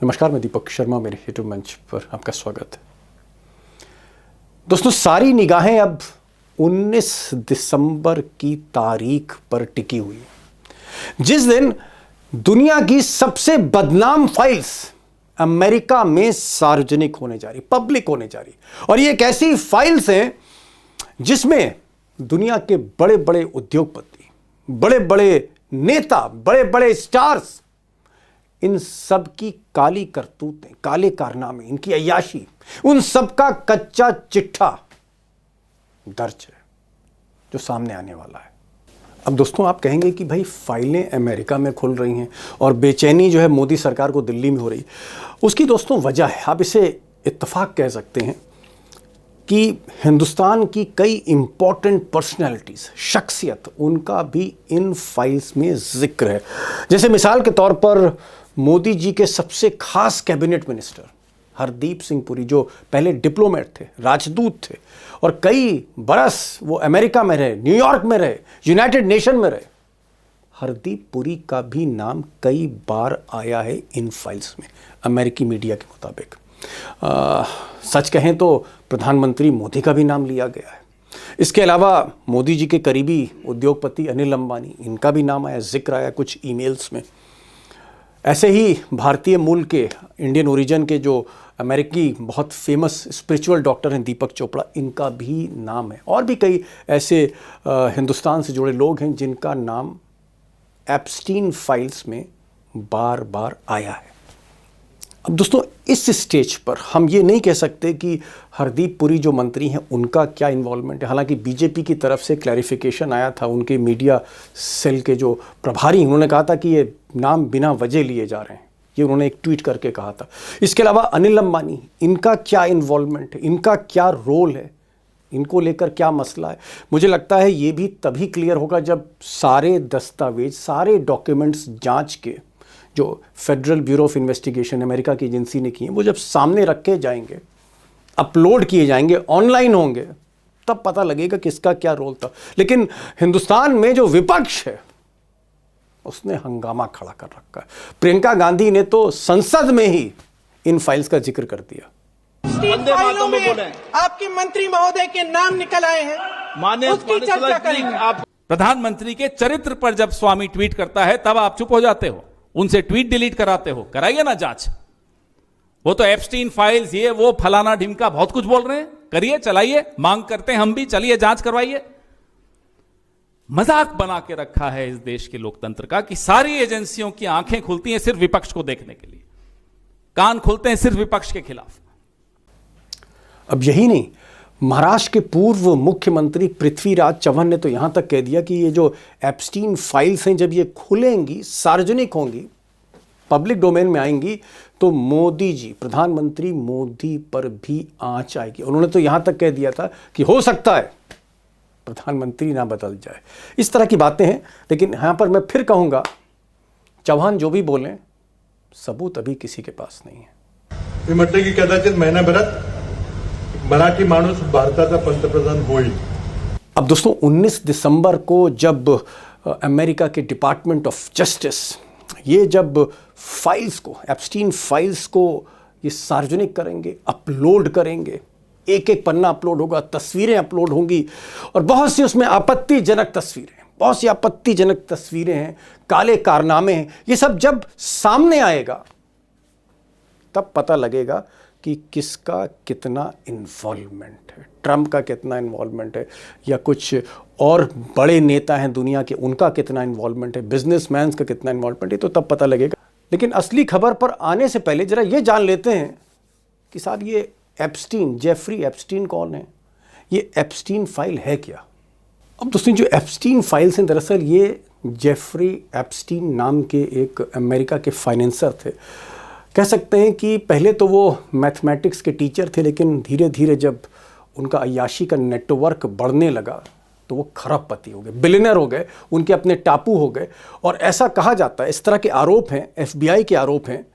नमस्कार, मैं दीपक शर्मा, मेरे यूट्यूब मंच पर आपका स्वागत है। दोस्तों, सारी निगाहें अब 19 दिसंबर की तारीख पर टिकी हुई है, जिस दिन दुनिया की सबसे बदनाम फाइल्स अमेरिका में सार्वजनिक होने जा रही, पब्लिक होने जा रही। और ये एक ऐसी फाइल्स हैं जिसमें दुनिया के बड़े बड़े उद्योगपति, बड़े बड़े नेता, बड़े बड़े स्टार्स, इन सब की काली करतूतें, काले कारनामे, इनकी अय्याशी, उन सब का कच्चा चिट्ठा दर्ज है जो सामने आने वाला है। अब दोस्तों, आप कहेंगे कि भाई फाइलें अमेरिका में खुल रही हैं और बेचैनी जो है मोदी सरकार को दिल्ली में हो रही। उसकी दोस्तों वजह है, आप इसे इत्तेफाक कह सकते हैं कि हिंदुस्तान की कई इंपॉर्टेंट पर्सनैलिटीज, शख्सियत, उनका भी इन फाइल्स में जिक्र है। जैसे मिसाल के तौर पर मोदी जी के सबसे खास कैबिनेट मिनिस्टर हरदीप सिंह पुरी, जो पहले डिप्लोमेट थे, राजदूत थे और कई बरस वो अमेरिका में रहे, न्यूयॉर्क में रहे, यूनाइटेड नेशन में रहे। हरदीप पुरी का भी नाम कई बार आया है इन फाइल्स में, अमेरिकी मीडिया के मुताबिक। सच कहें तो प्रधानमंत्री मोदी का भी नाम लिया गया है। इसके अलावा मोदी जी के करीबी उद्योगपति अनिल अंबानी, इनका भी नाम आया, जिक्र आया कुछ ईमेल्स में। ऐसे ही भारतीय मूल के, इंडियन ओरिजिन के जो अमेरिकी बहुत फेमस स्पिरिचुअल डॉक्टर हैं दीपक चोपड़ा, इनका भी नाम है। और भी कई ऐसे हिंदुस्तान से जुड़े लोग हैं जिनका नाम एप्स्टीन फाइल्स में बार बार आया है। अब दोस्तों, इस स्टेज पर हम ये नहीं कह सकते कि हरदीप पुरी जो मंत्री हैं उनका क्या इन्वॉल्वमेंट है। हालांकि बीजेपी की तरफ से क्लैरिफिकेशन आया था, उनके मीडिया सेल के जो प्रभारी, उन्होंने कहा था कि ये नाम बिना वजह लिए जा रहे हैं, ये उन्होंने एक ट्वीट करके कहा था। इसके अलावा अनिल अंबानी, इनका क्या इन्वॉल्वमेंट है, इनका क्या रोल है, इनको लेकर क्या मसला है, मुझे लगता है ये भी तभी क्लियर होगा जब सारे दस्तावेज, सारे डॉक्यूमेंट्स जांच के, जो federal bureau of investigation America की एजेंसी ने की है, वो जब सामने रखे जाएंगे, अपलोड किए जाएंगे, ऑनलाइन होंगे, तब पता लगेगा किसका क्या रोल था। लेकिन हिंदुस्तान में जो विपक्ष है उसने हंगामा खड़ा कर रखा है। प्रियंका गांधी ने तो संसद में ही इन फाइल्स का जिक्र कर दिया। फाइलों में आपके मंत्री महोदय के नाम निकल आए हैं, उसकी चर्चा करेंगे। प्रधानमंत्री के चरित्र पर जब स्वामी ट्वीट करता है तब आप चुप हो जाते हो, उनसे ट्वीट डिलीट कराते हो। कराइए ना जांच। वो तो एप्स्टीन फाइल्स, ये वो फलाना ढिमका बहुत कुछ बोल रहे हैं, करिए, चलाइए, मांग करते हैं हम भी, चलिए जांच करवाइए। मजाक बना के रखा है इस देश के लोकतंत्र का कि सारी एजेंसियों की आंखें खुलती हैं सिर्फ विपक्ष को देखने के लिए, कान खुलते हैं सिर्फ विपक्ष के खिलाफ। अब यही नहीं, महाराष्ट्र के पूर्व मुख्यमंत्री पृथ्वीराज चव्हाण ने तो यहां तक कह दिया कि ये जो एप्स्टीन फाइल्स हैं, जब ये खुलेंगी, सार्वजनिक होंगी, पब्लिक डोमेन में आएंगी, तो मोदी जी, प्रधानमंत्री मोदी पर भी आंच आएगी। उन्होंने तो यहां तक कह दिया था कि हो सकता है प्रधानमंत्री ना बदल जाए। इस तरह की बातें हैं। लेकिन यहां पर मैं फिर कहूंगा, चव्हाण जो भी बोलें, सबूत अभी किसी के पास नहीं है। मी म्हटलं की कदाचित महिनाभरात मराठी माणूस भारताचा पंतप्रधान होईल। अब दोस्तों, 19 दिसंबर को जब अमेरिका के डिपार्टमेंट ऑफ जस्टिस ये जब फाइल्स को, एप्स्टीन फाइल्स को ये सार्वजनिक करेंगे, अपलोड करेंगे, एक एक पन्ना अपलोड होगा, तस्वीरें अपलोड होंगी और बहुत सी उसमें आपत्तिजनक तस्वीरें, बहुत सी आपत्तिजनक तस्वीरें हैं, काले कारनामे हैं, ये सब जब सामने आएगा तब पता लगेगा कि किसका कितना इन्वॉल्वमेंट है। ट्रंप का कितना इन्वॉल्वमेंट है, या कुछ और बड़े नेता हैं दुनिया के, उनका कितना इन्वॉल्वमेंट है, बिजनेसमैन का कितना इन्वॉल्वमेंट है, तो तब पता लगेगा। लेकिन असली खबर पर आने से पहले जरा ये जान लेते हैं कि साहब ये एप्स्टीन, जेफरी एप्स्टीन कौन है, ये एप्स्टीन फाइल है क्या। अब दोस्तों, जो एप्स्टीन फाइल्स हैं, दरअसल ये जेफरी एप्स्टीन नाम के एक अमेरिका के फाइनेंसर थे। कह सकते हैं कि पहले तो वो मैथमेटिक्स के टीचर थे, लेकिन धीरे धीरे जब उनका अय्याशी का नेटवर्क बढ़ने लगा तो वो खरबपति हो गए, बिलियनर हो गए, उनके अपने टापू हो गए। और ऐसा कहा जाता है, इस तरह के आरोप हैं, FBI के आरोप हैं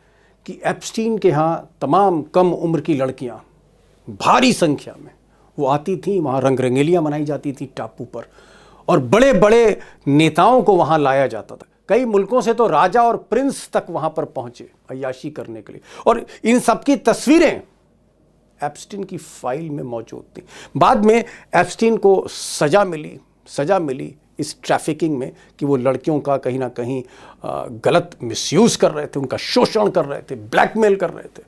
कि एप्स्टीन के यहाँ तमाम कम उम्र की लड़कियाँ भारी संख्या में वो आती थी, वहाँ रंग रंगेलियाँ मनाई जाती थी टापू पर, और बड़े बड़े नेताओं को वहाँ लाया जाता था। कई मुल्कों से तो राजा और प्रिंस तक वहां पर पहुंचे अय्याशी करने के लिए, और इन सबकी तस्वीरें एप्स्टीन की फाइल में मौजूद थी। बाद में एप्स्टीन को सजा मिली इस ट्रैफिकिंग में कि वो लड़कियों का कहीं ना कहीं गलत मिसयूज कर रहे थे, उनका शोषण कर रहे थे, ब्लैकमेल कर रहे थे।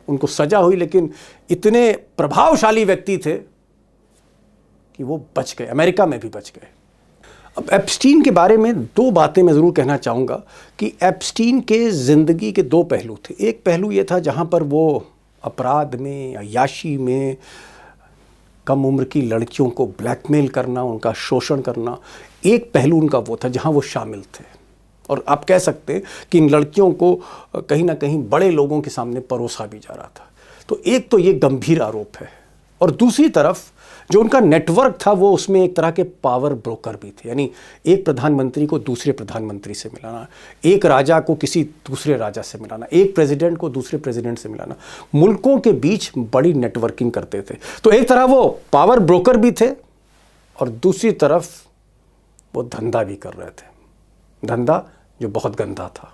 उनको सजा हुई, लेकिन इतने प्रभावशाली व्यक्ति थे कि वो बच गए, अमेरिका में भी बच गए। अब एप्स्टीन के बारे में दो बातें मैं ज़रूर कहना चाहूँगा कि एप्स्टीन के ज़िंदगी के दो पहलू थे। एक पहलू ये था जहाँ पर वो अपराध में, अय्याशी में, कम उम्र की लड़कियों को ब्लैकमेल करना, उनका शोषण करना, एक पहलू उनका वो था जहाँ वो शामिल थे। और आप कह सकते हैं कि इन लड़कियों को कहीं ना कहीं बड़े लोगों के सामने परोसा भी जा रहा था। तो एक तो ये गंभीर आरोप है, और दूसरी तरफ जो उनका नेटवर्क था वो उसमें एक तरह के पावर ब्रोकर भी थे। यानी एक प्रधानमंत्री को दूसरे प्रधानमंत्री से मिलाना, एक राजा को किसी दूसरे राजा से मिलाना, एक प्रेसिडेंट को दूसरे प्रेसिडेंट से मिलाना, मुल्कों के बीच बड़ी नेटवर्किंग करते थे। तो एक तरह वो पावर ब्रोकर भी थे और दूसरी तरफ वो धंधा भी कर रहे थे, धंधा जो बहुत गंदा था।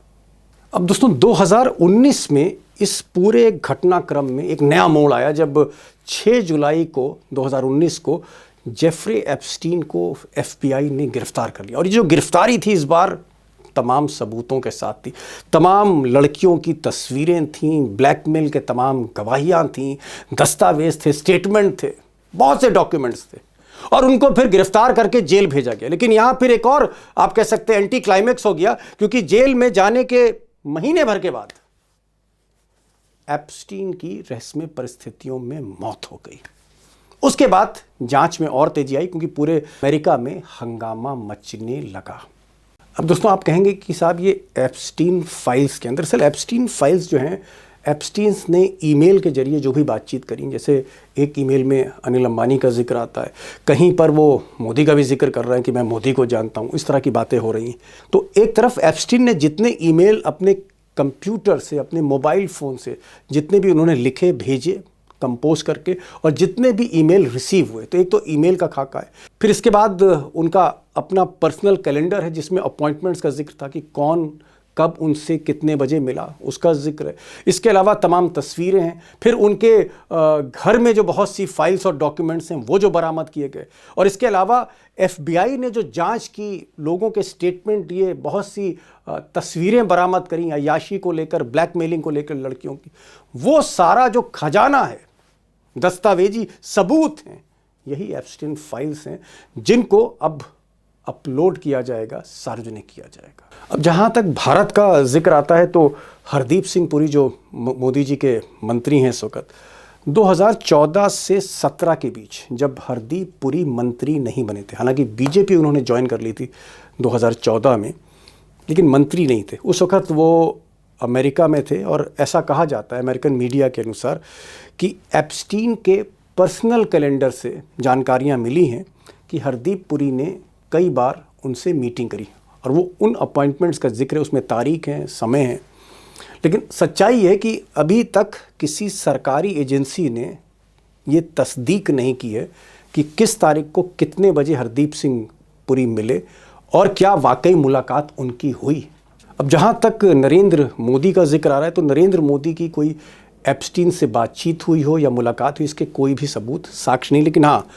अब दोस्तों 2019 में इस पूरे घटनाक्रम में एक नया मोड़ आया जब 6 जुलाई को 2019 को जेफरी एप्स्टीन को FBI ने गिरफ्तार कर लिया। और ये जो गिरफ्तारी थी इस बार तमाम सबूतों के साथ थी, तमाम लड़कियों की तस्वीरें थीं, ब्लैकमेल के तमाम गवाहियाँ थीं, दस्तावेज थे, स्टेटमेंट थे, बहुत से डॉक्यूमेंट्स थे, और उनको फिर गिरफ्तार करके जेल भेजा गया। लेकिन यहाँ फिर एक और आप कह सकते हैं एंटी क्लाइमेक्स हो गया, क्योंकि जेल में जाने के महीने भर के बाद एप्स्टीन की रहस्यमय परिस्थितियों में मौत हो गई। उसके बाद जांच में और तेजी आई, क्योंकि पूरे अमेरिका में हंगामा मचने लगा। अब दोस्तों आप कहेंगे कि साहब ये एप्स्टीन फाइल्स के अंदर, दरअसल एप्स्टीन फाइल्स जो हैं, एप्स्टीन ने ईमेल के जरिए जो भी बातचीत करी, जैसे एक ईमेल में अनिल अंबानी का जिक्र आता है, कहीं पर वो मोदी का भी जिक्र कर रहे हैं कि मैं मोदी को जानता हूँ, इस तरह की बातें हो रही हैं। तो एक तरफ एप्स्टीन ने जितने ईमेल अपने कंप्यूटर से, अपने मोबाइल फ़ोन से जितने भी उन्होंने लिखे, भेजे कंपोज करके, और जितने भी ईमेल रिसीव हुए, तो एक तो ईमेल का खाका है। फिर इसके बाद उनका अपना पर्सनल कैलेंडर है जिसमें अपॉइंटमेंट्स का जिक्र था कि कौन कब उनसे कितने बजे मिला, उसका जिक्र है। इसके अलावा तमाम तस्वीरें हैं। फिर उनके घर में जो बहुत सी फाइल्स और डॉक्यूमेंट्स हैं वो जो बरामद किए गए, और इसके अलावा FBI ने जो जांच की, लोगों के स्टेटमेंट दिए, बहुत सी तस्वीरें बरामद करी अय्याशी को लेकर, ब्लैकमेलिंग को लेकर लड़कियों की, वो सारा जो खजाना है, दस्तावेजी सबूत हैं, यही एप्स्टीन फाइल्स हैं जिनको अब अपलोड किया जाएगा, सार्वजनिक किया जाएगा। अब जहाँ तक भारत का जिक्र आता है तो हरदीप सिंह पुरी जो मोदी जी के मंत्री हैं इस वक्त, 2014 से 17 के बीच जब हरदीप पुरी मंत्री नहीं बने थे, हालांकि बीजेपी उन्होंने ज्वाइन कर ली थी 2014 में, लेकिन मंत्री नहीं थे उस वक्त, वो अमेरिका में थे। और ऐसा कहा जाता है अमेरिकन मीडिया के अनुसार कि एप्स्टीन के पर्सनल कैलेंडर से जानकारियाँ मिली हैं कि हरदीप पुरी ने कई बार उनसे मीटिंग करी, और वो उन अपॉइंटमेंट्स का जिक्र है, उसमें तारीख है, समय है। लेकिन सच्चाई है कि अभी तक किसी सरकारी एजेंसी ने ये तस्दीक नहीं की है कि किस तारीख को कितने बजे हरदीप सिंह पुरी मिले और क्या वाकई मुलाकात उनकी हुई। अब जहाँ तक नरेंद्र मोदी का जिक्र आ रहा है, तो नरेंद्र मोदी की कोई एप्स्टीन से बातचीत हुई हो या मुलाकात हुई, इसके कोई भी सबूत, साक्ष्य नहीं। लेकिन हाँ,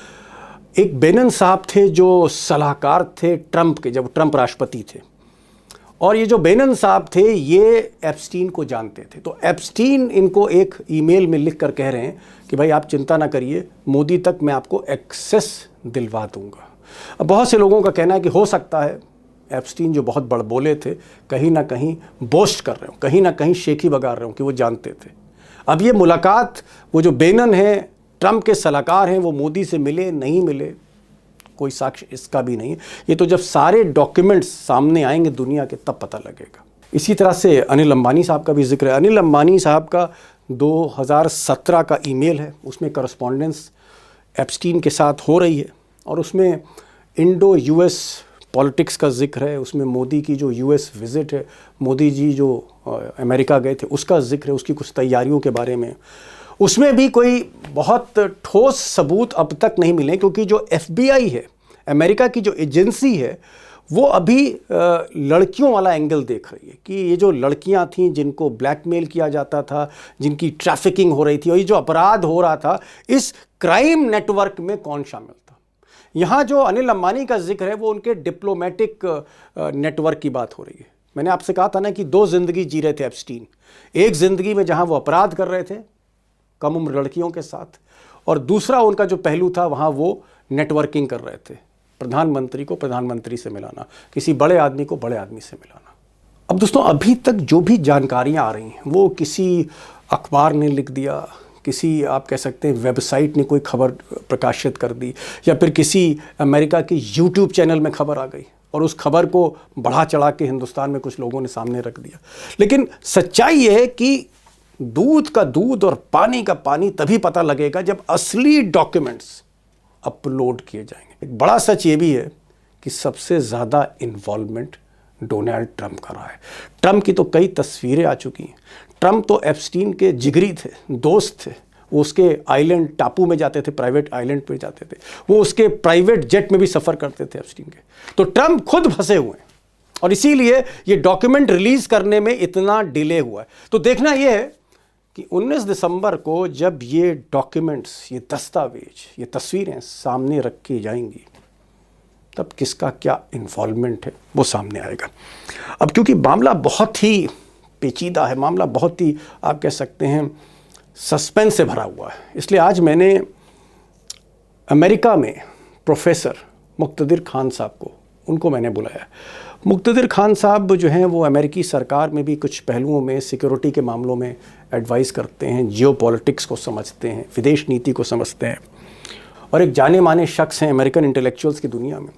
एक बेनन साहब थे जो सलाहकार थे ट्रंप के, जब ट्रंप राष्ट्रपति थे, और ये जो बेनन साहब थे ये एप्स्टीन को जानते थे। तो एप्स्टीन इनको एक ईमेल में लिख कर कह रहे हैं कि भाई आप चिंता ना करिए, मोदी तक मैं आपको एक्सेस दिलवा दूंगा। अब बहुत से लोगों का कहना है कि हो सकता है एप्स्टीन जो बहुत बड़बोले थे, कहीं ना कहीं बोस्ट कर रहे हो, कहीं ना कहीं शेखी बगा रहे हो कि वो जानते थे। अब ये मुलाकात, वो जो बेनन है, ट्रंप के सलाहकार हैं, वो मोदी से मिले नहीं मिले, कोई साक्ष्य इसका भी नहीं है। ये तो जब सारे डॉक्यूमेंट्स सामने आएंगे दुनिया के, तब पता लगेगा। इसी तरह से अनिल अंबानी साहब का भी जिक्र है। अनिल अंबानी साहब का 2017 का ईमेल है, उसमें करस्पॉन्डेंस एप्स्टीन के साथ हो रही है, और उसमें इंडो US पॉलिटिक्स का जिक्र है, उसमें मोदी की जो US विज़िट है, मोदी जी जो अमेरिका गए थे उसका जिक्र है, उसकी कुछ तैयारियों के बारे में। उसमें भी कोई बहुत ठोस सबूत अब तक नहीं मिले, क्योंकि जो FBI है, अमेरिका की जो एजेंसी है, वो अभी लड़कियों वाला एंगल देख रही है कि ये जो लड़कियां थीं जिनको ब्लैकमेल किया जाता था, जिनकी ट्रैफिकिंग हो रही थी और ये जो अपराध हो रहा था, इस क्राइम नेटवर्क में कौन शामिल था। यहाँ जो अनिल अंबानी का जिक्र है वो उनके डिप्लोमेटिक नेटवर्क की बात हो रही है। मैंने आपसे कहा था ना कि 2 जिंदगी जी रहे थे एप्स्टीन। एक जिंदगी में जहाँ वो अपराध कर रहे थे कम उम्र लड़कियों के साथ, और दूसरा उनका जो पहलू था वहाँ वो नेटवर्किंग कर रहे थे, प्रधानमंत्री को प्रधानमंत्री से मिलाना, किसी बड़े आदमी को बड़े आदमी से मिलाना। अब दोस्तों, अभी तक जो भी जानकारियाँ आ रही हैं वो किसी अखबार ने लिख दिया, किसी आप कह सकते हैं वेबसाइट ने कोई खबर प्रकाशित कर दी, या फिर किसी अमेरिका के यूट्यूब चैनल में खबर आ गई और उस खबर को बढ़ा चढ़ा के हिंदुस्तान में कुछ लोगों ने सामने रख दिया। लेकिन सच्चाई ये है कि दूध का दूध और पानी का पानी तभी पता लगेगा जब असली डॉक्यूमेंट्स अपलोड किए जाएंगे। एक बड़ा सच ये भी है कि सबसे ज़्यादा इन्वॉल्वमेंट डोनाल्ड ट्रंप का रहा है। ट्रंप की तो कई तस्वीरें आ चुकी हैं। ट्रंप तो एप्स्टीन के जिगरी थे, दोस्त थे। वो उसके आइलैंड टापू में जाते थे, प्राइवेट आइलैंड पे जाते थे, वो उसके प्राइवेट जेट में भी सफ़र करते थे एप्स्टीन के। तो ट्रंप खुद फंसे हुए हैं और इसीलिए ये डॉक्यूमेंट रिलीज़ करने में इतना डिले हुआ है। तो देखना ये है कि 19 दिसंबर को जब ये डॉक्यूमेंट्स, ये दस्तावेज, ये तस्वीरें सामने रखी जाएंगी, तब किसका क्या इन्वॉल्वमेंट है वो सामने आएगा। अब क्योंकि मामला बहुत ही पेचीदा है, मामला बहुत ही आप कह सकते हैं सस्पेंस से भरा हुआ है, इसलिए आज मैंने अमेरिका में प्रोफेसर मुक्तदिर खान साहब को, उनको मैंने बुलाया। मुक्तदिर खान साहब जो हैं वो अमेरिकी सरकार में भी कुछ पहलुओं में, सिक्योरिटी के मामलों में एडवाइस करते हैं, जियोपॉलिटिक्स को समझते हैं, विदेश नीति को समझते हैं और एक जाने माने शख्स हैं अमेरिकन इंटेलेक्चुअल्स की दुनिया में।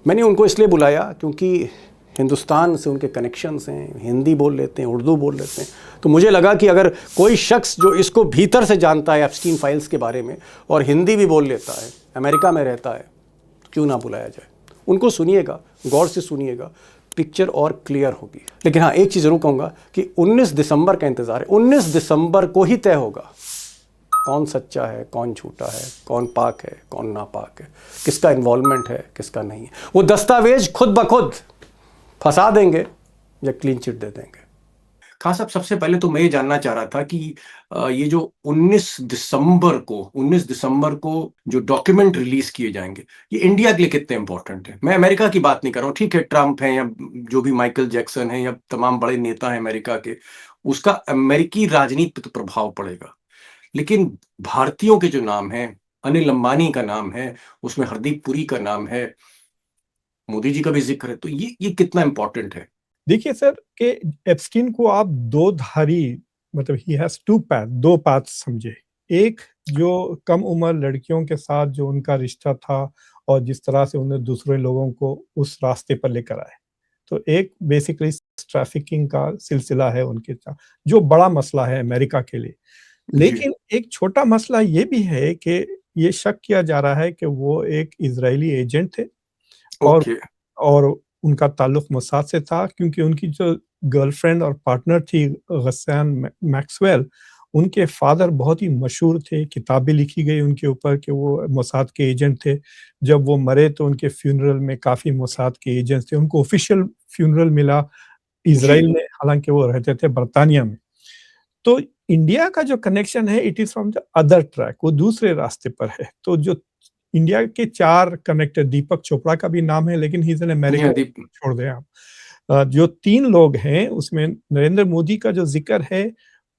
मैंने उनको इसलिए बुलाया क्योंकि हिंदुस्तान से उनके कनेक्शंस हैं, हिंदी बोल लेते हैं, उर्दू बोल लेते हैं। तो मुझे लगा कि अगर कोई शख्स जो इसको भीतर से जानता है एप्स्टीन फाइल्स के बारे में और हिंदी भी बोल लेता है, अमेरिका में रहता है, तो क्यों ना बुलाया जाए। उनको सुनिएगा, गौर से सुनिएगा, पिक्चर और क्लियर होगी। लेकिन हाँ, एक चीज़ ज़रूर कहूँगा कि 19 दिसंबर का इंतज़ार है। 19 दिसंबर को ही तय होगा कौन सच्चा है, कौन झूठा है, कौन पाक है, कौन नापाक है, किसका इन्वॉल्वमेंट है, किसका नहीं है। वो दस्तावेज खुद ब खुद फंसा देंगे या क्लीन चिट दे देंगे। खान साहब, सबसे पहले तो मैं ये जानना चाह रहा था कि ये जो 19 दिसंबर को जो डॉक्यूमेंट रिलीज किए जाएंगे, ये इंडिया के लिए कितने इंपॉर्टेंट है। मैं अमेरिका की बात नहीं कर रहा हूँ, ठीक है, ट्रंप है या जो भी माइकल जैक्सन है या तमाम बड़े नेता हैं अमेरिका के, उसका अमेरिकी राजनीति पर तो प्रभाव पड़ेगा। लेकिन भारतीयों के जो नाम है, अनिल अंबानी का नाम है, उसमें हरदीप पुरी का नाम है, मोदी जी का भी जिक्र है, तो ये कितना इंपॉर्टेंट है। देखिए सर कि एप्स्टीन को आप दो धारी, मतलब ही हैज टू पैथ, दो पाथ समझे। एक जो कम उम्र लड़कियों के साथ जो उनका रिश्ता था और जिस तरह से उन्हें दूसरे लोगों को उस रास्ते पर लेकर आए, तो एक बेसिकली ट्रैफिकिंग का सिलसिला है उनके साथ, जो बड़ा मसला है अमेरिका के लिए। लेकिन एक छोटा मसला ये भी है कि ये शक किया जा रहा है कि वो एक इजरायली एजेंट थे और उनका ताल्लुक मोसाद से था, क्योंकि उनकी जो गर्लफ्रेंड और पार्टनर थी गस्सान मैक्सवेल, उनके फादर बहुत ही मशहूर थे, किताबें लिखी गई उनके ऊपर कि वो मोसाद के एजेंट थे। जब वो मरे तो उनके फ्यूनरल में काफ़ी मोसाद के एजेंट्स थे। उनको ऑफिशियल फ्यूनरल मिला इजराइल में, हालांकि वो रहते थे बरतानिया में। तो इंडिया का जो कनेक्शन है, it is from the other track, वो दूसरे रास्ते पर है। तो जो इंडिया के 4 कनेक्टर, दीपक चोपड़ा का भी नाम है, लेकिन ही इज एन अमेरिकन, छोड़ दें आप। जो 3 लोग हैं उसमें नरेंद्र मोदी का जो जिक्र है,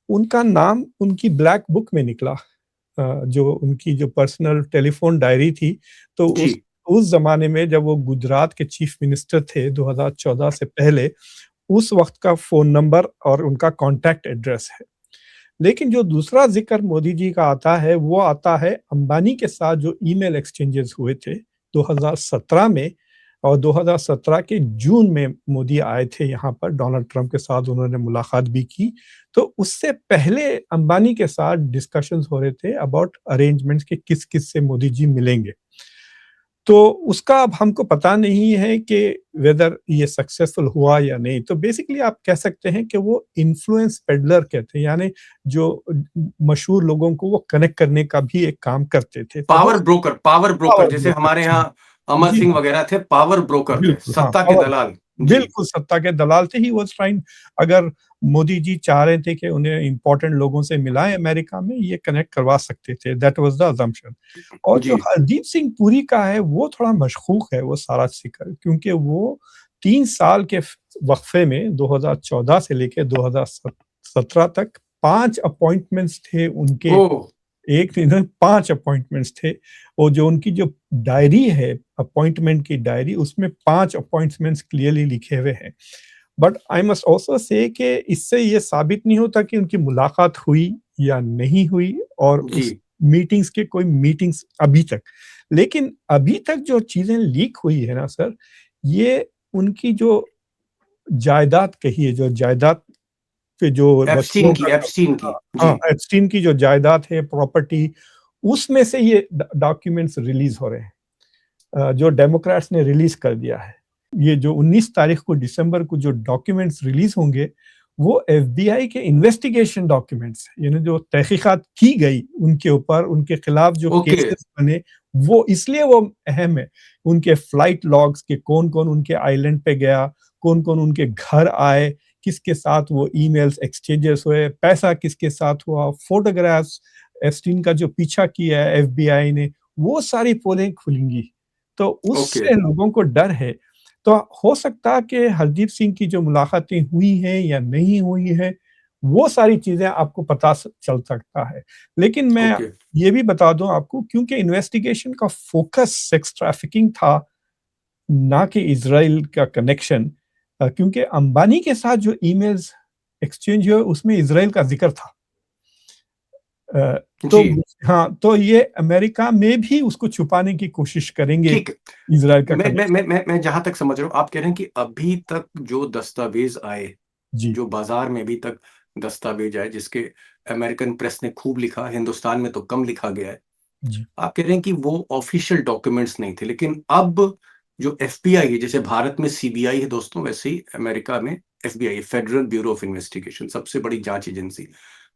उनका नाम उनकी ब्लैक बुक में निकला, जो उनकी जो पर्सनल टेलीफोन डायरी थी। तो उस जमाने में जब वो गुजरात के चीफ मिनिस्टर थे 2014 से पहले, उस वक्त का फोन नंबर और उनका कॉन्टैक्ट एड्रेस है। लेकिन जो दूसरा जिक्र मोदी जी का आता है, वो आता है अंबानी के साथ जो ईमेल एक्सचेंजेस हुए थे 2017 में, और 2017 के जून में मोदी आए थे यहाँ पर, डोनाल्ड ट्रंप के साथ उन्होंने मुलाकात भी की। तो उससे पहले अंबानी के साथ डिस्कशंस हो रहे थे अबाउट अरेंजमेंट्स के किस किस से मोदी जी मिलेंगे। तो उसका अब हमको पता नहीं है कि वेदर ये सक्सेसफुल हुआ या नहीं। तो बेसिकली आप कह सकते हैं कि वो इन्फ्लुएंस पेडलर कहते हैं, यानी जो मशहूर लोगों को वो कनेक्ट करने का भी एक काम करते थे। पावर ब्रोकर जैसे हमारे यहाँ अमर जी सिंह हाँ, वगैरह थे, पावर ब्रोकर थे, बिल्कुल, हाँ, सत्ता के पावर दलाल। जी, बिल्कुल सत्ता के दलाल थे। ही वाज ट्राइंग, अगर मोदी जी चाह रहे थे कि उन्हें इम्पोर्टेंट लोगों से मिलाएं अमेरिका में, ये कनेक्ट करवा सकते थे। That was the assumption. और जो जी, हरदीप सिंह पुरी का है वो थोड़ा मशकूक है, वो सारा सिकर, क्योंकि वो 3 साल के वक्फे में 2014 से लेकर 2017 तक 5 अपॉइंटमेंट्स थे उनके। ओह! एक दिन में 5 अपॉइंटमेंट्स थे। और जो उनकी जो डायरी है, अपॉइंटमेंट की डायरी, उसमें 5 अपॉइंटमेंट्स क्लियरली लिखे हुए हैं। But I must also say कि इससे ये साबित नहीं होता कि उनकी मुलाकात हुई या नहीं हुई, और जी, उस मीटिंग्स के कोई मीटिंग्स अभी तक। लेकिन अभी तक जो चीज़ें लीक हुई है ना सर, ये उनकी जो जायदाद कही है, जो जायदाद पे जो एप्स्टीन वसूलों की, का एप्स्टीन की। हाँ, जी, हाँ, एप्स्टीन की जो जायदाद है, प्रॉपर्टी, उसमें से ये डॉक्यूमेंट्स रिलीज हो रहे हैं। जो डेमोक्रेट्स ने रिलीज कर दिया है। ये जो 19 तारीख को दिसंबर को जो डॉक्यूमेंट्स रिलीज होंगे, वो एफबीआई के इन्वेस्टिगेशन डॉक्यूमेंट्स, यानी जो तहकीकात की गई उनके ऊपर, उनके खिलाफ जो ओके, केसेस बने, वो इसलिए वो अहम है। उनके फ्लाइट लॉग्स के, कौन कौन उनके आइलैंड पे गया, कौन कौन उनके घर आए, किसके साथ वो ईमेल्स एक्सचेंजेस हुए, पैसा किसके साथ हुआ, फोटोग्राफ्स, एप्स्टीन का जो पीछा किया है एफबीआई ने, वो सारी पोलें खुलेंगी। तो ओके, उससे लोगों को डर है। तो हो सकता है कि हरदीप सिंह की जो मुलाकातें हुई हैं या नहीं हुई हैं, वो सारी चीज़ें आपको पता चल सकता है। लेकिन मैं ओके। ये भी बता दूं आपको, क्योंकि इन्वेस्टिगेशन का फोकस सेक्स ट्रैफिकिंग था, ना कि इज़राइल का कनेक्शन। क्योंकि अंबानी के साथ जो ईमेल्स एक्सचेंज हुए, उसमें इज़राइल का ज़िक्र था। तो जी, हाँ, तो ये अमेरिका में भी उसको छुपाने की कोशिश करेंगे, ठीक है। इज़राइल का मैं मैं कनेक्शन। मैं मैं मैं जहाँ तक समझ रहा हूँ, आप कह रहे हैं कि अभी तक जो दस्तावेज़ आए, जी, जो बाज़ार में अभी तक दस्तावेज़ आए, जिसके अमेरिकन प्रेस ने खूब लिखा, हिंदुस्तान में तो कम लिखा गया है। जी, आप कह रहे हैं कि वो ऑफ़िशियल डॉक्यूमेंट्स नहीं थे, लेकिन अब जो एफबीआई है, जैसे भारत में सीबीआई है दोस्तों, वैसे ही अमेरिका में FBI, federal bureau of investigation, सबसे बड़ी जाँच एजेंसी।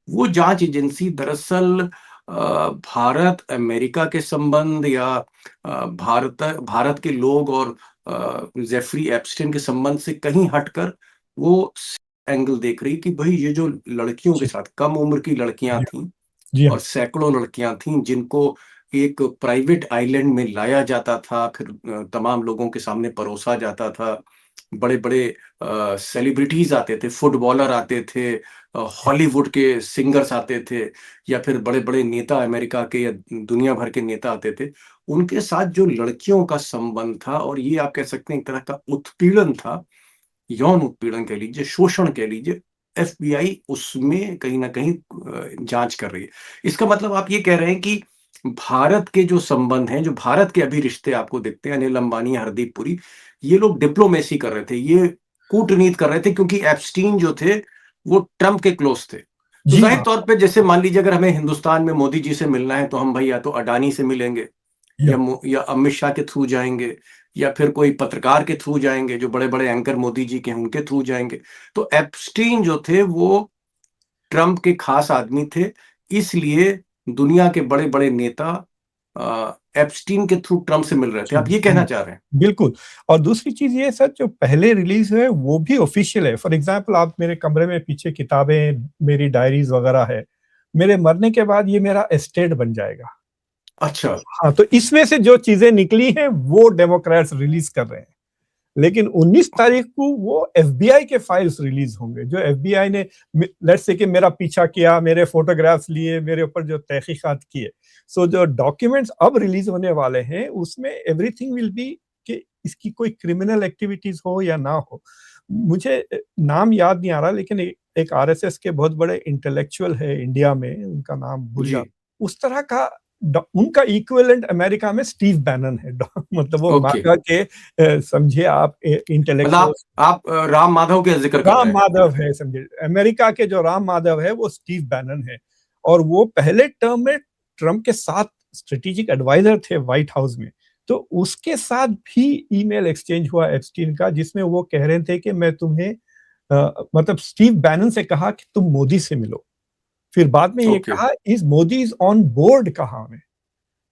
वो जाँच एजेंसी दरअसल भारत अमेरिका के संबंध या भारत के लोग और जेफरी एप्स्टीन के संबंध से कहीं हटकर वो एंगल देख रही कि भई ये जो लड़कियों के जी, साथ, कम उम्र की लड़कियाँ जी, थीं जी हाँ, और सैकड़ों लड़कियाँ थीं जिनको एक प्राइवेट आइलैंड में लाया जाता था, फिर तमाम लोगों के सामने परोसा जाता था। बड़े-बड़े सेलिब्रिटीज़ आते थे, फुटबॉलर आते थे, हॉलीवुड के सिंगर्स आते थे, या फिर बड़े-बड़े नेता अमेरिका के या दुनिया भर के नेता आते थे। उनके साथ जो लड़कियों का संबंध था, और ये आप कह सकते हैं एक तरह का उत्पीड़न था, यौन उत्पीड़न कह लीजिए, शोषण कह लीजिए, एफबीआई उसमें कहीं न कहीं जाँच कर रही है। इसका मतलब आप ये कह रहे हैं कि भारत के जो संबंध हैं, जो भारत के अभी रिश्ते आपको दिखते हैं, अनिल अंबानी, हरदीप पुरी, ये लोग डिप्लोमेसी कर रहे थे, ये कूटनीति कर रहे थे, क्योंकि एप्स्टीन जो थे, वो ट्रम्प के क्लोज़ थे। तो जी ज़ाहिर हाँ, तौर पे जैसे मान लीजिए अगर हमें हिंदुस्तान में मोदी जी से मिलना है, तो हम भई या तो अडानी से मिलेंगे, या या अमित शाह के थ्रू जाएँगे, या फिर कोई पत्रकार के थ्रू जाएँगे, जो बड़े-बड़े एंकर मोदी जी के हैं, उनके थ्रू जाएँगे। तो एप्स्टीन जो थे, वो ट्रम्प के खास आदमी थे, इसलिए दुनिया के बड़े-बड़े नेता एप्स्टीन के थ्रू ट्रम्प से मिल रहे थे। जी, आप ये कहना जी, चाह रहे हैं? बिल्कुल। और दूसरी चीज़ ये है सर, जो पहले रिलीज़ हुए वो भी ऑफ़िशियल है। फॉर एग्ज़ाम्पल, आप मेरे कमरे में पीछे किताबें, मेरी डायरीज़ वग़ैरह है। मेरे मरने के बाद ये मेरा एस्टेट बन जाएगा। अच्छा, हाँ, तो इसमें से जो चीज़ें निकली हैं, वो डेमोक्रेट्स रिलीज़ कर रहे हैं। लेकिन 19 तारीख को वो एफबीआई के फाइल्स रिलीज होंगे, जो एफबीआई ने लेट्स से कि मेरा पीछा किया, मेरे फोटोग्राफ्स लिए, मेरे ऊपर जो तहकीकात किए। सो जो डॉक्यूमेंट्स अब रिलीज होने वाले हैं, उसमें एवरीथिंग विल बी कि इसकी कोई क्रिमिनल एक्टिविटीज हो या ना हो। मुझे नाम याद नहीं आ रहा, लेकिन एक आरएसएस के बहुत बड़े इंटेलेक्चुअल है इंडिया में, उनका नाम भूल जा, जी, उस तरह का उनका इक्विवेलेंट अमेरिका में स्टीव बैनन है। मतलब वो ओके। मागा के समझिए आप, मतलब इंटेलेक्चुअल आप राम माधव का ज़िक्र कर राम रहे हैं। माधव है, समझिए अमेरिका के जो राम माधव है वो स्टीव बैनन है। और वो पहले टर्म में ट्रम्प के साथ स्ट्रेटेजिक एडवाइजर थे व्हाइट हाउस में। तो उसके साथ भी ईमेल एक्सचेंज हुआ एप्स्टीन का, जिसमें वो कह रहे थे कि मैं तुम्हें मतलब स्टीव बैनन से कहा कि तुम मोदी से मिलो। फिर बाद में ये ओके, कहा is Modi is on board कहा हमें।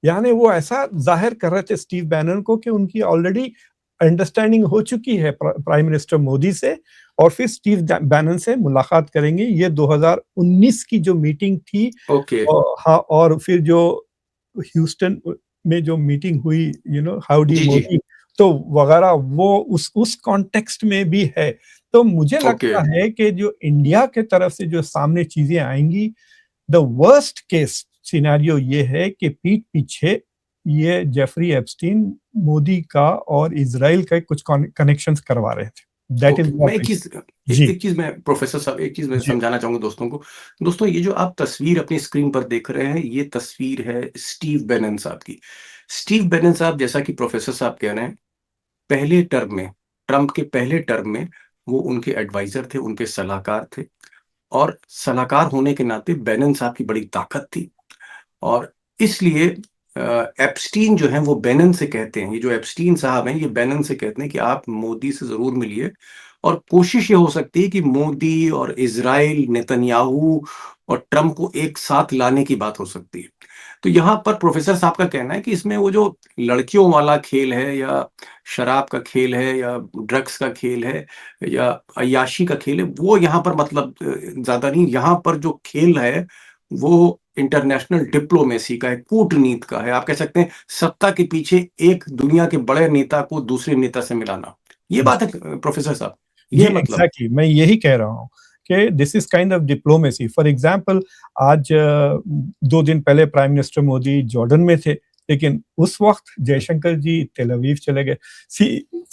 यानी वो ऐसा जाहिर कर रहे थे स्टीव बैनन को कि उनकी ऑलरेडी अंडरस्टैंडिंग हो चुकी है प्राइम मिनिस्टर मोदी से, और फिर स्टीव बैनन से मुलाकात करेंगे। ये 2019 की जो मीटिंग थी, ओके हाँ, और फिर जो ह्यूस्टन में जो मीटिंग हुई, हाउडी जी जी मोदी, तो वगैरह, वो उस कॉन्टेक्स्ट में भी है। तो मुझे ओके लगता है कि जो इंडिया के तरफ से जो सामने चीजें आएंगी, द वर्स्ट केस सिनेरियो ये है कि पीठ पीछे ये जेफरी एप्स्टीन मोदी का और इजराइल का कुछ कनेक्शंस करवा रहे थे। दैट इज ओके मैं व्हाट एक जी चीज मैं प्रोफेसर साहब एक चीज मैं जी समझाना चाहूंगा दोस्तों को। दोस्तों ये जो आप तस्वीर अपनी स्क्रीन पर देख रहे हैं, ये तस्वीर है स्टीव बेनन साहब की। स्टीव बेनन साहब, जैसा कि प्रोफेसर साहब कह रहे हैं, पहले टर्म में, ट्रंप के पहले टर्म में वो उनके एडवाइजर थे, उनके सलाहकार थे। और सलाहकार होने के नाते बेनन साहब की बड़ी ताकत थी। और इसलिए एप्स्टीन जो है वो बेनन से कहते हैं, ये जो एप्स्टीन साहब हैं ये बेनन से कहते हैं कि आप मोदी से जरूर मिलिए। और कोशिश ये हो सकती है कि मोदी और इजराइल, नेतन्याहू और ट्रंप को एक साथ लाने की बात हो सकती है। तो यहाँ पर प्रोफेसर साहब का कहना है कि इसमें वो जो लड़कियों वाला खेल है, या शराब का खेल है, या ड्रग्स का खेल है, या अय्याशी का खेल है, वो यहाँ पर मतलब ज्यादा नहीं। यहाँ पर जो खेल है वो इंटरनेशनल डिप्लोमेसी का है, कूटनीति का है। आप कह सकते हैं सत्ता के पीछे एक दुनिया के बड़े नेता को दूसरे नेता से मिलाना। ये बात है प्रोफेसर साहब, जी, ये मतलब। एग्जैक्टली, मैं यही कह रहा हूँ कि this is kind of diplomacy. For example, आज 2 दिन पहले प्राइम मिनिस्टर मोदी जॉर्डन में थे, लेकिन उस वक्त जयशंकर जी तेल अवीव चले गए।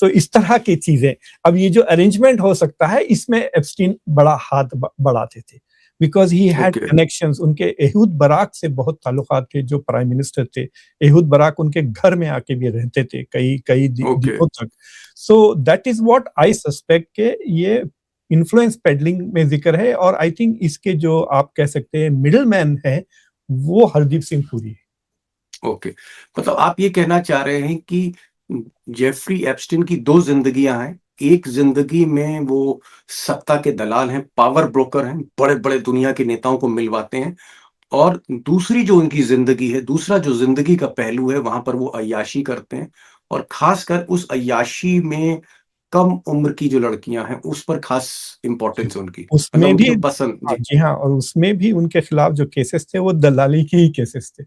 तो इस तरह की चीजें, अब ये जो अरेंजमेंट हो सकता है, इसमें एप्स्टीन बड़ा हाथ बढ़ाते थे, because he had okay connections. उनके एहूद बराक से बहुत ताल्लुकात थे, जो प्राइम मिनिस्टर थे। एहूद बराक उनके घर में आके भी रहते थे कई कई ओके दिनों तक। So that is what I suspect के ये इन्फ्लुएंस पेडलिंग में जिक्र है। और आई थिंक इसके जो आप कह सकते हैं मिडिल मैन है, वो हरदीप सिंह पुरी है। ओके मतलब आप ये कहना चाह रहे हैं कि जेफरी एप्स्टीन की दो जिंदगियां हैं। एक जिंदगी में वो सत्ता के दलाल हैं, पावर ब्रोकर हैं, बड़े बड़े दुनिया के नेताओं को मिलवाते हैं। और दूसरी जो उनकी जिंदगी है, दूसरा जो जिंदगी का पहलू है, वहां पर वो अय्याशी करते हैं। और खासकर उस अय्याशी में कम उम्र की जो लड़कियां हैं, उस पर खास इंपॉर्टेंस है उनकी, मतलब उसमें उनकी भी, जो पसंद हाँ जी। जी हाँ, और उसमें भी उनके खिलाफ जो केसेस थे वो दलाली के ही केसेस थे।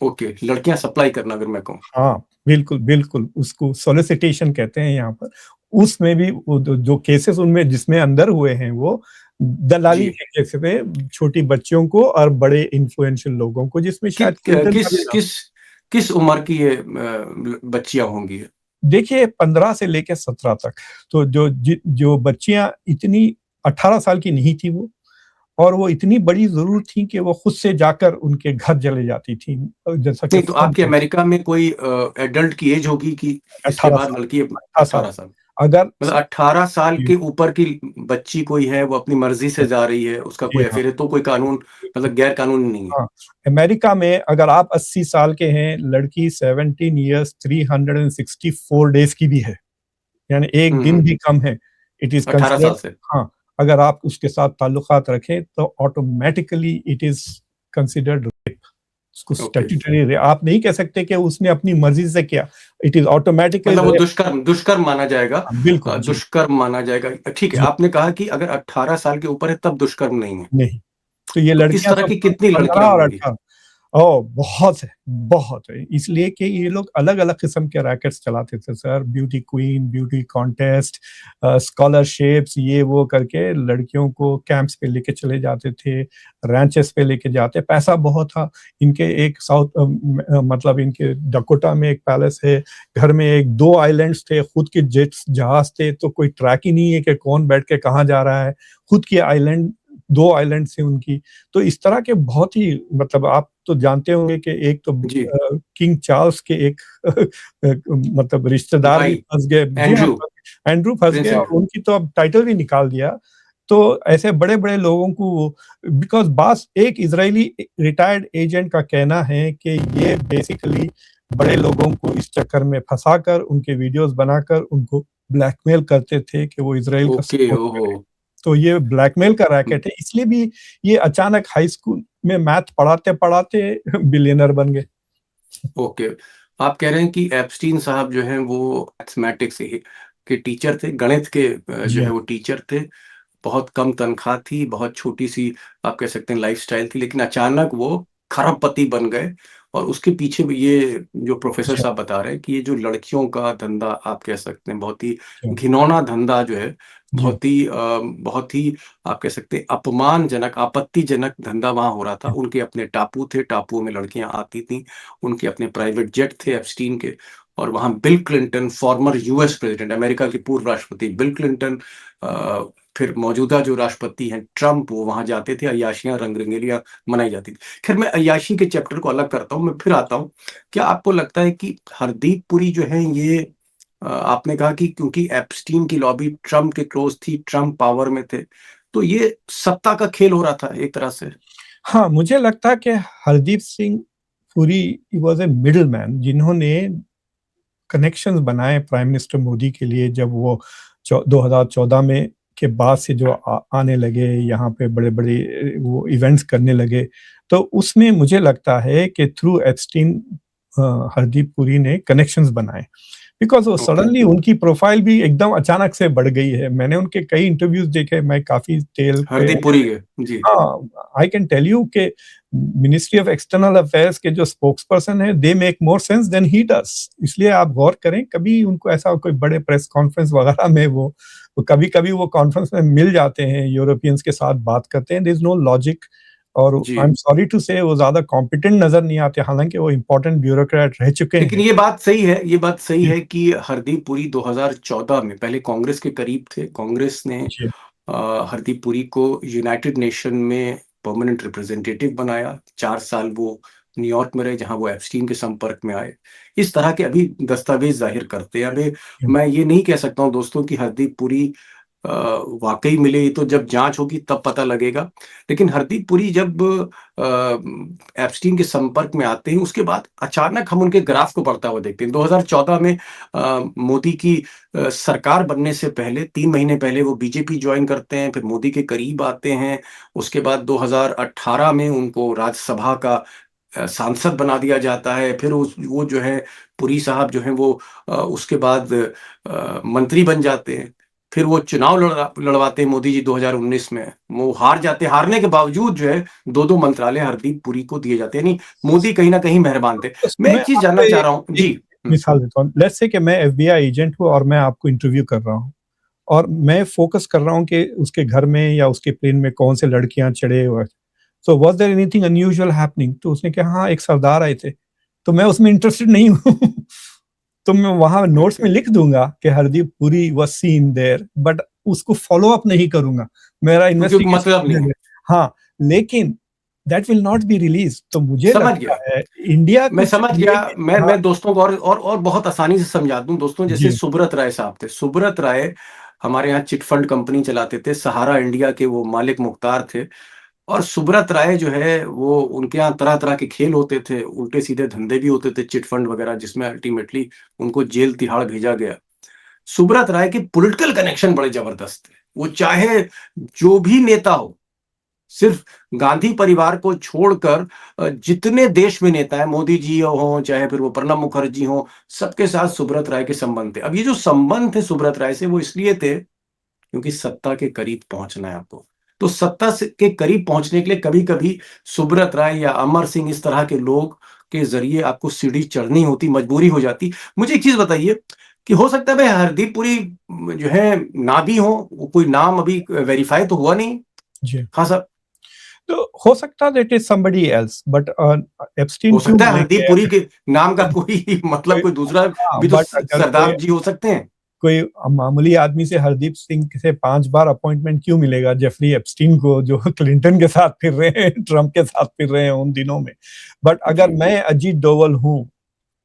ओके, लड़कियां सप्लाई करना अगर मैं कहूँ। हाँ, बिल्कुल बिल्कुल, उसको सोलिसिटेशन कहते हैं यहाँ पर। उसमें भी वो जो केसेस उनमें जिसमें अंदर हुए हैं, वो दलाली जी के केस में छोटी बच्चियों को और बड़े इन्फ्लुएंशियल लोगों को, जिसमें शायद क्लिंटन का भी किस नाम। किस किस उम्र की ये बच्चियां होंगी? देखिए, 15 से लेकर 17 तक। तो जो बच्चियां इतनी 18 साल की नहीं थी वो, और वो इतनी बड़ी जरूर थी कि वो खुद से जाकर उनके घर चले जाती थी, जैसा कि नहीं तो आपके अमेरिका में कोई एडल्ट की एज होगी कि इसके 18 बाद साल, लड़की 18 साल 18 साल, अगर मतलब 18 साल के ऊपर की बच्ची कोई है, वो अपनी मर्जी से जा रही है, उसका जी कोई हाँ, अफेयर है, तो कोई कानून मतलब गैर कानूनी नहीं है। हाँ, अमेरिका में अगर आप 80 साल के हैं, लड़की 17 ईयर्स 364 डेज की भी है, यानी एक दिन हम्म। भी कम है, इट इज 18 साल कंसिडर्ड। से। हाँ, अगर आप उसके साथ ताल्लुकात रखें तो automatically it is considered rape. उसको ओके स्टैट्यूटरी, आप नहीं कह सकते कि उसने अपनी मर्जी से किया, इट इज ऑटोमेटिकली मतलब वो रेप। दुष्कर्म माना जाएगा। बिल्कुल जी दुष्कर्म माना जाएगा। ठीक है, जी, आपने कहा कि अगर 18 साल के ऊपर है तब दुष्कर्म नहीं है। नहीं, तो ये तो इस लड़कियां तरह तो की कितनी 15 लड़कियां और होंगी? 18। ओह, बहुत है, बहुत है। इसलिए कि ये लोग अलग अलग किस्म के रैकेट्स चलाते थे sir, beauty queen, beauty contest, scholarships, ये वो करके लड़कियों को कैंप्स पे लेके चले जाते थे, रैंचेस पे लेके जाते। पैसा बहुत था इनके। एक मतलब इनके डकोटा में एक पैलेस है, घर में एक 2 आइलैंड्स थे, खुद के जेट्स जहाज थे, तो कोई ट्रैक ही नहीं है कि कौन बैठ के कहाँ जा रहा है। खुद के आइलैंड, 2 आइलैंड से उनकी। तो इस तरह के बहुत ही, मतलब आप तो जानते होंगे कि एक तो जी किंग चार्ल्स के एक मतलब रिश्तेदार भी भाई फंस गए। जी हाँ, एंड्रू, एंड्रू फंस प्रिंस गए, और एंड्रू। उनकी तो अब टाइटल भी निकाल दिया। तो ऐसे बड़े बड़े लोगों को, बिकॉज बास एक इजरायली रिटायर्ड एजेंट का कहना है कि ये बेसिकली बड़े लोगों को इस चक्कर में फंसाकर, उनके वीडियोस बनाकर उनको ब्लैकमेल करते थे कि वो इजराइल का ओके सपोर्ट ओहो। करें। तो ये ब्लैकमेल का रैकेट है, इसलिए भी ये अचानक हाई स्कूल में मैथ पढ़ाते पढ़ाते बिलियनर बन गए। ओके। आप कह रहे हैं कि एप्स्टीन साहब जो हैं वो मैथमेटिक्स के टीचर थे, गणित के जो जी है वो टीचर थे। बहुत कम तनख्वाह थी, बहुत छोटी-सी आप कह सकते हैं लाइफ़स्टाइल थी, लेकिन अचानक वो खरबपति बन गए। और उसके पीछे भी ये जो प्रोफ़ेसर जी साहब बता रहे हैं कि ये जो लड़कियों का धंधा आप कह सकते हैं, बहुत ही जी घिनौना धंधा जो है, जी बहुत ही आप कह सकते हैं अपमानजनक, आपत्तिजनक धंधा वहाँ हो रहा था। उनके अपने टापू थे, टापुओं में लड़कियाँ आती थीं, उनके अपने प्राइवेट जेट थे एप्स्टीन के। और वहाँ bill Clinton, former US president, America के पूर्व राष्ट्रपति बिल क्लिंटन, अ, फिर मौजूदा जो राष्ट्रपति हैं ट्रम्प, वो वहाँ जाते थे, अय्याशियाँ, रंग-रंगेलियाँ मनाई जाती थी। ख़ैर मैं अय्याशी के चैप्टर को अलग करता हूँ, मैं फिर आता हूँ। क्या आपको लगता है कि हरदीप पुरी जो हैं ये आपने कहा कि क्योंकि एप्स्टीन की लॉबी ट्रम्प के क्लोज़ थी, ट्रम्प पावर में थे, तो ये सत्ता का खेल हो रहा था एक तरह से? हाँ, मुझे लगता है कि Hardeep Singh Puri he was a middleman जिन्होंने कनेक्शंस बनाए प्राइम मिनिस्टर मोदी के लिए जब वो 2014 में के बाद से जो आने लगे यहाँ पे बड़े-बड़े वो इवेंट्स करने लगे, तो उसमें मुझे लगता है कि थ्रू एप्स्टीन हरदीप पुरी ने कनेक्शंस बनाए। बिकॉज़ वो ओके, सडनली उनकी प्रोफ़ाइल भी एकदम अचानक से बढ़ गई है। मैंने उनके कई इंटरव्यूज़ देखे, मैं काफ़ी टेल पे हरदीप पुरी के। जी, हाँ, आई कैन टेल यू कि मिनिस्ट्री ऑफ एक्सटर्नल अफेयर्स के जो स्पोक्सपर्सन हैं, they make more sense than he does. इसलिए आप गौर करें, कभी उनको ऐसा कोई बड़े प्रेस कॉन्फ्रेंस वगैरह में वो कभी-कभी वो कॉन्फ्रेंस में मिल जाते हैं, यूरोपियंस के साथ बात करते हैं, देयर इज़ नो लॉजिक। और आई जी। एम सॉरी टू से वो ज़्यादा कॉम्पिटेंट नज़र नहीं आते, हालाँकि वो इम्पोर्टेंट ब्यूरोक्रेट रह चुके लेकिन हैं। ये बात सही जी, है कि हरदीप पुरी 2014 में पहले कांग्रेस के करीब थे। कांग्रेस ने जी, हरदीप पुरी को यूनाइटेड नेशन में परमानेंट रिप्रेजेंटेटिव बनाया। 4 साल वो न्यूयॉर्क में रहे, जहाँ वो एप्स्टीन के संपर्क में आए। इस तरह के अभी दस्तावेज़ ज़ाहिर करते हैं। अभी जी। मैं ये नहीं कह सकता हूँ दोस्तों कि हरदीप पुरी अ, वाक़ई मिले, ये तो जब जाँच होगी तब पता लगेगा। लेकिन हरदीप पुरी जब एप्स्टीन के संपर्क में आते हैं, उसके बाद अचानक हम उनके ग्राफ को बढ़ता हुआ देखते हैं। 2014 में मोदी की सरकार बनने से पहले 3 महीने पहले वो बीजेपी जॉइन करते हैं, फिर मोदी के करीब आते हैं। उसके बाद 2018 में उनको राज्यसभा का सांसद बना दिया जाता है। फिर उस वो जो है पुरी साहब जो हैं वो उसके बाद मंत्री बन जाते हैं। फिर वो चुनाव लड़वाते हैं मोदी जी 2019 में। वो हार जाते हैं, हारने के बावजूद जो है 2-2 मंत्रालय हरदीप पुरी को दिए जाते हैं। यानी मोदी कहीं न कहीं मेहरबान थे। बस मैं मैं एक चीज़ आपको जानना चाह एक रहा हूँ एक जी। हुँ, मिसाल देता हूँ। लेट्स से कि मैं एफबीआई एजेंट हूँ और मैं आपको इंटरव्यू कर रहा हूँ और मैं फ़ोकस कर रहा हूँ कि उसके घर में या उसके प्लेन में कौन से लड़कियाँ चढ़े हुए। So was there anything unusual happening? तो उसने कहा हाँ, एक सरदार आए थे। तो मैं उसमें इंटरेस्टेड नहीं हूँ। तो मैं वहाँ नोट्स ओके। में लिख दूँगा कि Hardeep Puri was seen there, but उसको फ़ॉलो अप नहीं करूँगा। मेरा क्योंकि मतलब इन्वेस्टिगेशन नहीं अलग है। है। हाँ, लेकिन that will not be release. तो मुझे समझ लगता गया। है इंडिया मैं कुछ समझ ये गया। हाँ, मैं दोस्तों को और बहुत आसानी से समझा दूँ दोस्तों, जैसे जी, सुब्रत राय साहब थे। सुब्रत राय हमारे यहाँ चिट फंड कंपनी चलाते थे। सहारा इंडिया के वो मालिक मुख्तार थे। और सुब्रत राय जो है वो उनके यहाँ तरह-तरह के खेल होते थे, उल्टे-सीधे धंधे भी होते थे, चिट फंड वगैरह, जिसमें अल्टीमेटली उनको जेल तिहाड़ भेजा गया। सुब्रत राय के पॉलिटिकल कनेक्शन बड़े ज़बरदस्त थे। वो चाहे जो भी नेता हो, सिर्फ गांधी परिवार को छोड़कर जितने देश में नेता हैं, मोदी जी हों, चाहे फिर वो प्रणब मुखर्जी हों, सबके साथ सुब्रत राय के संबंध थे। अब ये जो संबंध थे सुब्रत राय से, वो इसलिए थे क्योंकि सत्ता के करीब पहुंचना है आपको। तो के करीब पहुंचने के लिए कभी-कभी सुब्रत राय या अमर सिंह, इस तरह के लोग के जरिए आपको सीढ़ी चढ़नी होती, मजबूरी हो जाती। मुझे एक चीज बताइए कि हो सकता है भाई हरदीप पुरी जो है ना भी हो, वो कोई नाम अभी वेरीफाई तो हुआ नहीं। जी। हाँ साहब। तो हो सकता है that is somebody else, but Epstein हो क्यों सकता है मिले हरदीप कि पुरी के नाम का कोई मतलब कोई कोई दूसरा हाँ, भी तो बट अगर कोई सरदार जी हो सकते हैं। कोई मामूली आदमी से हरदीप सिंह से 5 बार अपॉइंटमेंट क्यों मिलेगा जेफरी एप्स्टीन को जो क्लिंटन के साथ फिर रहे हैं, ट्रम्प के साथ फिर रहे हैं उन दिनों में। बट अगर जी। मैं अजीत डोवल हूँ,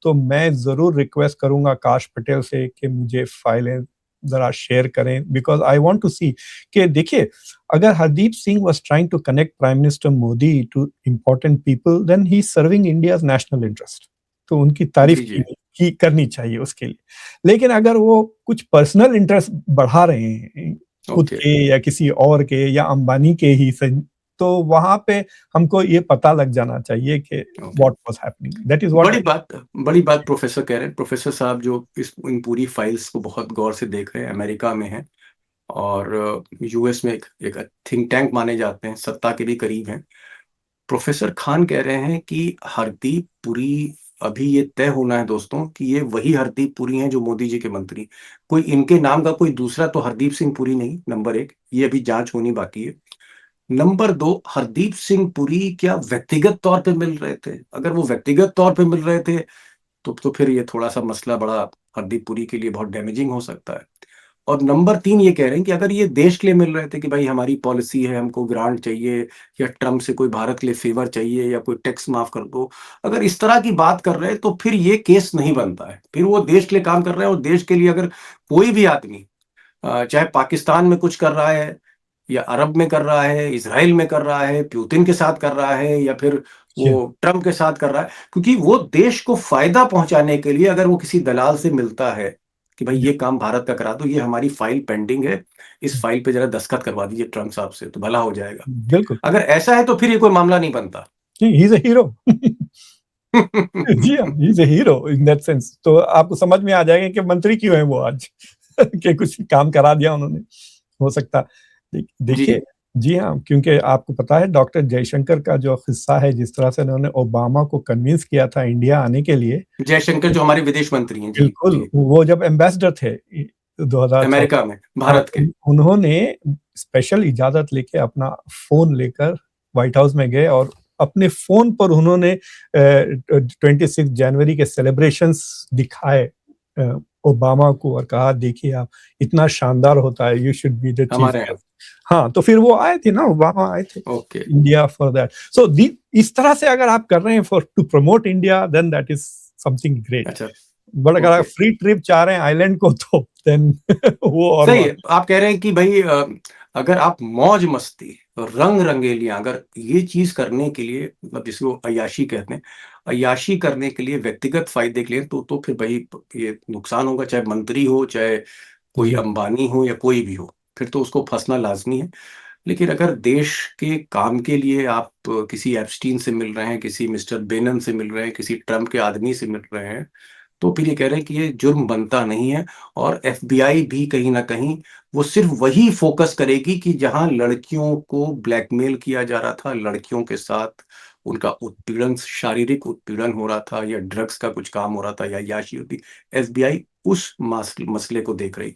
तो मैं ज़रूर रिक्वेस्ट करूँगा काश पटेल से कि मुझे फाइलें ज़रा शेयर करें because I want to see कि देखिए, अगर Hardeep Singh was trying to connect prime minister Modi to important people then he is serving India's national interest. तो उनकी तारीफ़ जी, जी। की करनी चाहिए उसके लिए। लेकिन अगर वो कुछ पर्सनल इंटरेस्ट बढ़ा रहे हैं, खुद ओके। के या किसी और के या अंबानी के ही सही, तो वहां पे हमको ये पता लग जाना चाहिए कि what was happening, that is what. बड़ी बात प्रोफेसर कह रहे हैं। प्रोफेसर साहब जो इन पूरी फाइल्स को बहुत गौर से देख रहे हैं, अमेरिका में हैं और यूएस में एक थिंक टैंक माने जाते हैं, सत्ता के भी करीब हैं। प्रोफेसर खान कह रहे हैं कि हरदीप पुरी, अभी ये तय होना है दोस्तों कि ये वही हरदीप पुरी हैं जो मोदी जी के मंत्री। कोई इनके नाम का कोई दूसरा तो हरदीप सिंह पुरी नहीं, नंबर 1, ये अभी जांच होनी बाकी है। नंबर 2, हरदीप सिंह पुरी क्या व्यक्तिगत तौर पे मिल रहे थे? अगर वो व्यक्तिगत तौर पे मिल रहे थे तो फिर ये थोड़ा-सा मसला बड़ा हरदीप पुरी के लिए बहुत डैमेजिंग हो सकता है। और नंबर 3 ये कह रहे हैं कि अगर ये देश के लिए मिल रहे थे कि भाई हमारी पॉलिसी है, हमको ग्रांट चाहिए या ट्रम्प से कोई भारत के लिए फेवर चाहिए या कोई टैक्स माफ कर दो, अगर इस तरह की बात कर रहे हैं तो फिर ये केस नहीं बनता है। फिर वो देश के लिए काम कर रहे हैं और देश के लिए अगर कोई भी आदमी चाहे पाकिस्तान में कुछ कर रहा है या अरब में कर रहा है, इज़राइल में कर रहा है, पुतिन के साथ कर रहा है या फिर वो ट्रम्प के साथ कर रहा है, क्योंकि वो देश को फ़ायदा पहुँचाने के लिए अगर वो किसी दलाल से मिलता है कि भाई ये काम भारत का करा दो, ये हमारी फाइल पेंडिंग है, इस फाइल पे ज़रा दस्तखत करवा दीजिए ट्रम्प साहब से तो भला हो जाएगा। बिल्कुल, अगर ऐसा है तो फिर ये कोई मामला नहीं बनता। ही इज अ हीरो। जी हाँ, he is a hero in that sense. तो आपको समझ में आ जाएगा कि मंत्री क्यों है वो आज कि कुछ काम करा दिया उन्होंने, हो सकता। देखिए, जी हाँ, क्योंकि आपको पता है डॉक्टर जयशंकर का जो किस्सा है, जिस तरह से उन्होंने ओबामा को कन्विंस किया था इंडिया आने के लिए। जयशंकर जो हमारे विदेश मंत्री हैं, जी, बिल्कुल, जी, वो जब एम्बेसडर थे 2014 अमेरिका में, हाँ, भारत के। उन्होंने स्पेशल इजाज़त लेके अपना फ़ोन लेकर व्हाइट हाउस में गए और अपने फ़ोन पर उन्होंने 26 जनवरी के सेलिब्रेशंस दिखाए ओबामा को और कहा देखिए आप, इतना शानदार होता है, you should be the chief हमारे यहाँ। गेस्ट। हाँ, तो फिर वो आए थे ना, ओबामा आए थे okay. India for that. So इस तरह से अगर आप कर रहे हैं for to promote India, then that is something great. अच्छा, बट अगर आप ओके। फ्री ट्रिप चाह रहे हैं आइलैंड को तो देन वो और सही बात। है। आप कह रहे हैं कि भाई अगर आप मौज-मस्ती, रंग-रंगेलियाँ अगर ये चीज़ करने के लिए, मतलब जिसको अय्याशी कहते हैं, अय्याशी करने के लिए व्यक्तिगत फ़ायदे के लिए तो फिर भई ये नुकसान होगा, चाहे मंत्री हो, चाहे कोई जी, अंबानी हो या कोई भी हो, फिर तो उसको फँसना लाज़मी है। लेकिन अगर देश के काम के लिए आप किसी एप्स्टीन से मिल रहे हैं, किसी मिस्टर बेनन से मिल रहे हैं, किसी ट्रम्प के आदमी से मिल रहे हैं, तो फिर ये कह रहे हैं कि ये जुर्म बनता नहीं है और एफबीआई भी कहीं न कहीं वो सिर्फ़ वही फ़ोकस करेगी कि जहाँ लड़कियों को ब्लैकमेल किया जा रहा था, लड़कियों के साथ उनका उत्पीड़न, शारीरिक उत्पीड़न हो रहा था या ड्रग्स का कुछ काम हो रहा था या अय्याशी होती, एफबीआई उस मसले को देख रही।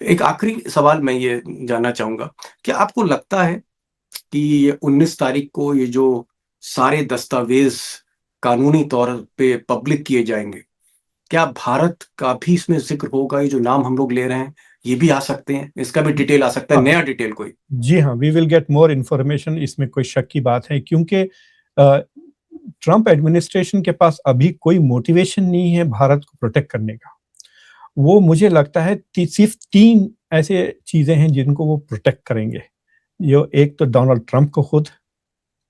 एक आखिरी सवाल मैं ये जानना चाहूँगा, क्या आपको लगता है कि ये 19 तारीख को ये जो सारे दस्तावेज़ कानूनी तौर पे पब्लिक किए जाएँगे, क्या भारत का भी इसमें ज़िक्र होगा? ये जो नाम हम लोग ले रहे हैं, ये भी आ सकते हैं? इसका भी डिटेल आ सकता है, हाँ, नया डिटेल कोई? जी हाँ, we will get more information, इसमें कोई शक की बात है क्योंकि ट्रम्प एडमिनिस्ट्रेशन के पास अभी कोई मोटिवेशन नहीं है भारत को प्रोटेक्ट करने का। वो मुझे लगता है सिर्फ़ 3 ऐसे चीज़ें हैं जिनको वो प्रोटेक्ट करेंगे। यो एक तो डोनाल्ड ट्रम्प को खुद,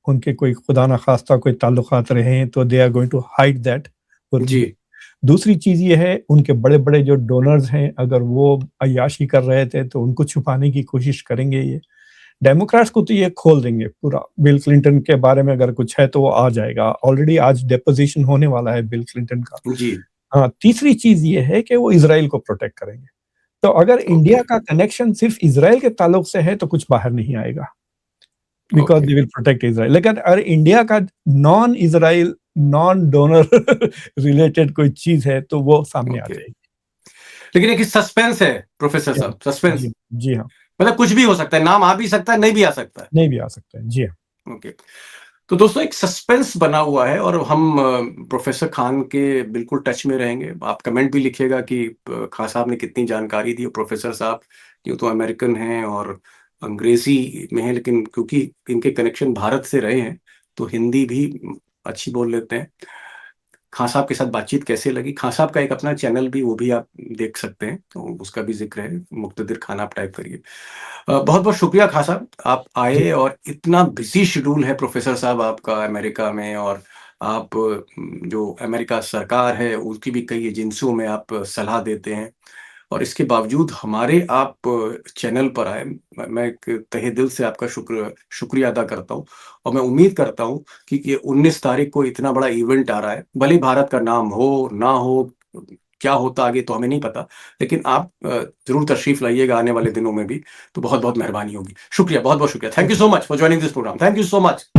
उनके कोई खुदा ना ख़ास्ता कोई ताल्लुकात रहे हैं तो they are going to hide that. और जी, दूसरी चीज़ ये है उनके बड़े-बड़े जो डोनर्स हैं अगर वो अय्याशी कर रहे थे तो उनको छुपाने की कोशिश करेंगे ये। डेमोक्रेट्स को तो ये खोल देंगे पूरा, बिल क्लिंटन के बारे में अगर कुछ है तो वो आ जाएगा। ऑलरेडी आज डेपोज़िशन होने वाला है बिल क्लिंटन का। जी, हाँ, तीसरी चीज़ ये है कि वो इज़राइल को प्रोटेक्ट करेंगे। तो अगर ओके, इंडिया का कनेक्शन सिर्फ़ इज़राइल के ताल्लुक से है तो कुछ बाहर नहीं आएगा, because okay, they will protect Israel. लेकिन अगर इंडिया का non Israel, non donor related कोई चीज़ है तो वो सामने आ ओके। जाएगी। लेकिन एक सस्पेंस है प्रोफ़ेसर जी हाँ, साहब, सस्पेंस। जी, जी हाँ, मतलब कुछ भी हो सकता है, नाम आ भी सकता है, नहीं भी आ सकता है। नहीं भी आ सकता है। जी हाँ, ओके। तो दोस्तों एक सस्पेंस बना हुआ है और हम प्रोफ़ेसर खान के बिल्कुल टच में रहेंगे। आप कमेंट भी लिखिएगा कि खान साहब ने कितनी जानकारी दी और प्रोफ़ेसर साहब यूँ तो अमेरिकन हैं और अंग्रेज़ी में हैं, लेकिन क्योंकि इनके कनेक्शन भारत से रहे हैं, तो हिंदी भी अच्छी बोल लेते हैं। खान साहब के साथ बातचीत कैसे लगी? खान साहब का एक अपना चैनल भी, वो भी आप देख सकते हैं, तो उसका भी ज़िक्र है, मुक़्तदिर खान आप टाइप करिए। बहुत-बहुत शुक्रिया खान साहब, आप जी, आए और इतना बिज़ी शेड्यूल है प्रोफ़ेसर साहब आपका अमेरिका में और आप जो अमेरिका सरकार है, उसकी भी कई एजेंसियों में आप सलाह देते हैं और इसके बावजूद हमारे आप चैनल पर आए। मैं एक तहे दिल से आपका शुक्रिया अदा करता हूँ और मैं उम्मीद करता हूँ कि ये 19 तारीख को इतना बड़ा इवेंट आ रहा है, भले भारत का नाम हो ना हो, क्या होता आगे तो हमें नहीं पता, लेकिन आप जरूर तशरीफ लाइएगा आने वाले दिनों में भी, तो बहुत बहुत मेहरबानी होगी। शुक्रिया, बहुत बहुत शुक्रिया। Thank you so much for joining this programme. Thank you so much.